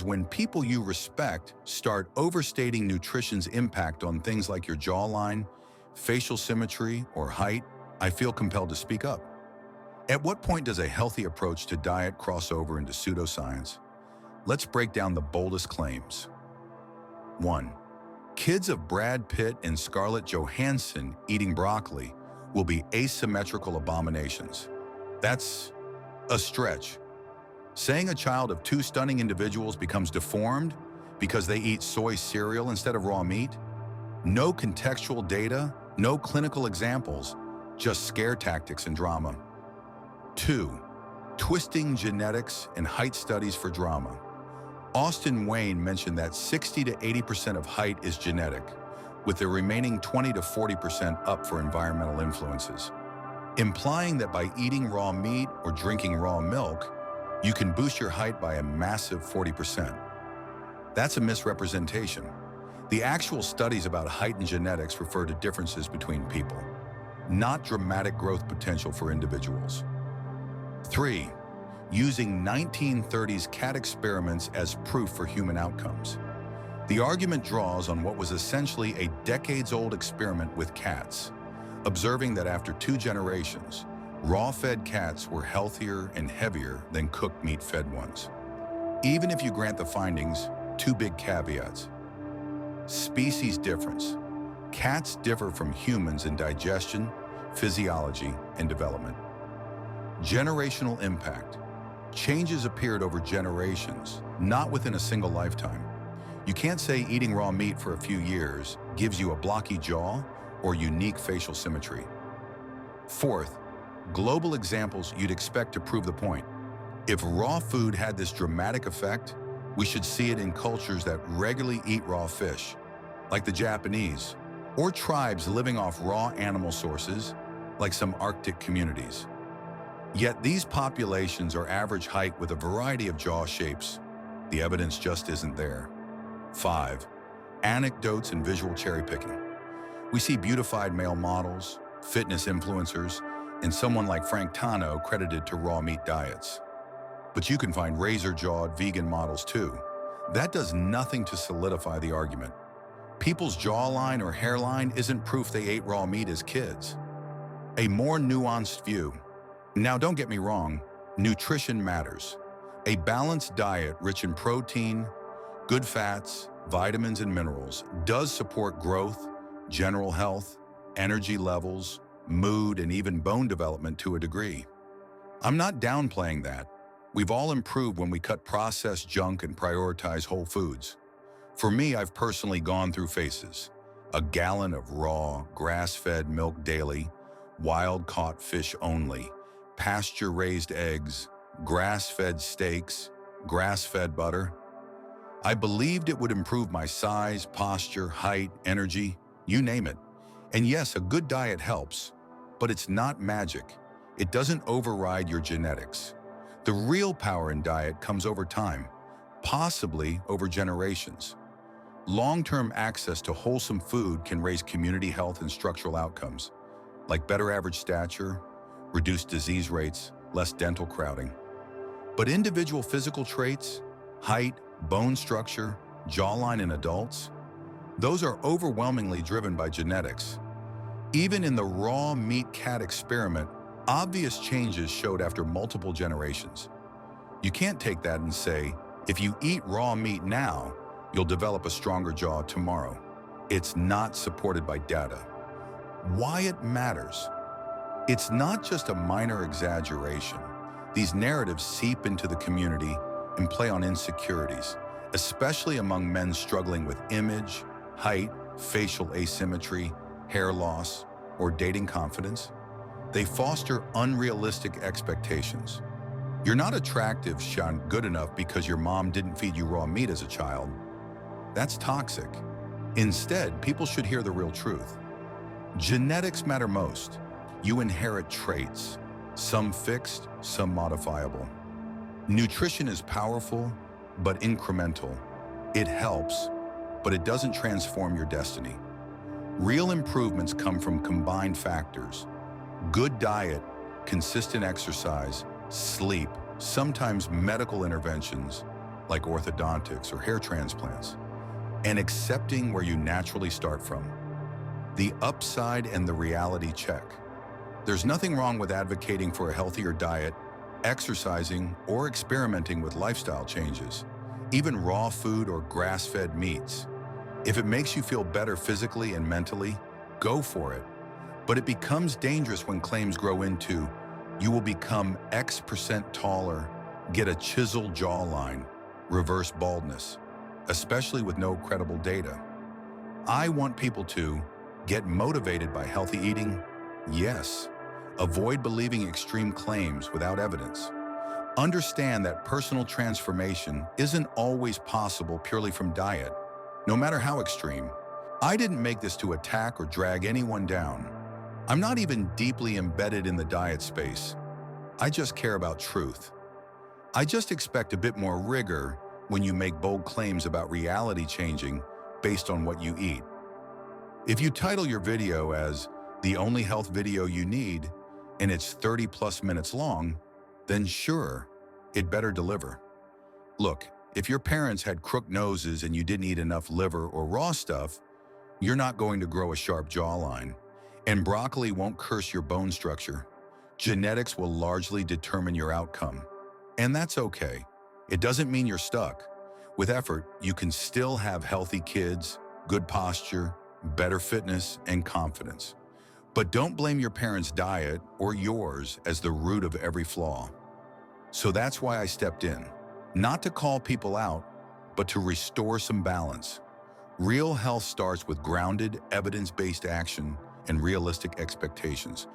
When people you respect start overstating nutrition's impact on things like your jawline, facial symmetry, or height, I feel compelled to speak up. At what point does a healthy approach to diet cross over into pseudoscience? Let's break down the boldest claims. 1. Kids of Brad Pitt and Scarlett Johansson eating broccoli will be asymmetrical abominations. That's a stretch. Saying a child of two stunning individuals becomes deformed because they eat soy cereal instead of raw meat? No contextual data, no clinical examples, just scare tactics and drama. 2. Twisting genetics and height studies for drama. Austin Wayne mentioned that 60 to 80% of height is genetic, with the remaining 20 to 40% up for environmental influences, implying that by eating raw meat or drinking raw milk, you can boost your height by a massive 40%. That's a misrepresentation. The actual studies about height and genetics refer to differences between people, not dramatic growth potential for individuals. 3. Using 1930s cat experiments as proof for human outcomes. The argument draws on what was essentially a decades-old experiment with cats, observing that after 2 generations, raw-fed cats were healthier and heavier than cooked meat-fed ones. Even if you grant the findings, 2 big caveats. Species difference. Cats differ from humans in digestion, physiology, and development. Generational impact. Changes appeared over generations, not within a single lifetime. You can't say eating raw meat for a few years gives you a blocky jaw or unique facial symmetry. 4th, global examples you'd expect to prove the point. If raw food had this dramatic effect, we should see it in cultures that regularly eat raw fish, like the Japanese, or tribes living off raw animal sources, like some Arctic communities. Yet these populations are average height with a variety of jaw shapes. The evidence just isn't there. 5. Anecdotes and visual cherry picking. We see beautified male models, fitness influencers, and someone like Frank Tano credited to raw meat diets. But you can find razor-jawed vegan models too. That does nothing to solidify the argument. People's jawline or hairline isn't proof they ate raw meat as kids. A more nuanced view. Now don't get me wrong, nutrition matters. A balanced diet rich in protein, good fats, vitamins, and minerals does support growth, general health, energy levels, mood, and even bone development to a degree. I'm not downplaying that. We've all improved when we cut processed junk and prioritize whole foods. For me, I've personally gone through phases. A gallon of raw, grass-fed milk daily, wild-caught fish only, pasture-raised eggs, grass-fed steaks, grass-fed butter. I believed it would improve my size, posture, height, energy, you name it. And yes, a good diet helps, but it's not magic. It doesn't override your genetics. The real power in diet comes over time, possibly over generations. Long-term access to wholesome food can raise community health and structural outcomes, like better average stature, reduced disease rates, less dental crowding. But individual physical traits, height, bone structure, jawline in adults, those are overwhelmingly driven by genetics. Even in the raw meat cat experiment, obvious changes showed after multiple generations. You can't take that and say, if you eat raw meat now, you'll develop a stronger jaw tomorrow. It's not supported by data. Why it matters? It's not just a minor exaggeration. These narratives seep into the community and play on insecurities, especially among men struggling with image, height, facial asymmetry, hair loss, or dating confidence. They foster unrealistic expectations. You're not attractive, Sean, good enough because your mom didn't feed you raw meat as a child. That's toxic. Instead, people should hear the real truth. Genetics matter most. You inherit traits, some fixed, some modifiable. Nutrition is powerful, but incremental. It helps, but it doesn't transform your destiny. Real improvements come from combined factors: good diet, consistent exercise, sleep, sometimes medical interventions, like orthodontics or hair transplants, and accepting where you naturally start from. The upside and the reality check. There's nothing wrong with advocating for a healthier diet, exercising, or experimenting with lifestyle changes, even raw food or grass-fed meats. If it makes you feel better physically and mentally, go for it. But it becomes dangerous when claims grow into, you will become X% taller, get a chiseled jawline, reverse baldness, especially with no credible data. I want people to get motivated by healthy eating, yes. Avoid believing extreme claims without evidence. Understand that personal transformation isn't always possible purely from diet, no matter how extreme. I didn't make this to attack or drag anyone down. I'm not even deeply embedded in the diet space. I just care about truth. I just expect a bit more rigor when you make bold claims about reality changing based on what you eat. If you title your video as the only health video you need, and it's 30+ minutes long, then sure, it better deliver. Look, if your parents had crooked noses and you didn't eat enough liver or raw stuff, you're not going to grow a sharp jawline. And broccoli won't curse your bone structure. Genetics will largely determine your outcome. And that's okay. It doesn't mean you're stuck. With effort, you can still have healthy kids, good posture, better fitness, and confidence. But don't blame your parents' diet or yours as the root of every flaw. So that's why I stepped in. Not to call people out, but to restore some balance. Real health starts with grounded, evidence-based action and realistic expectations.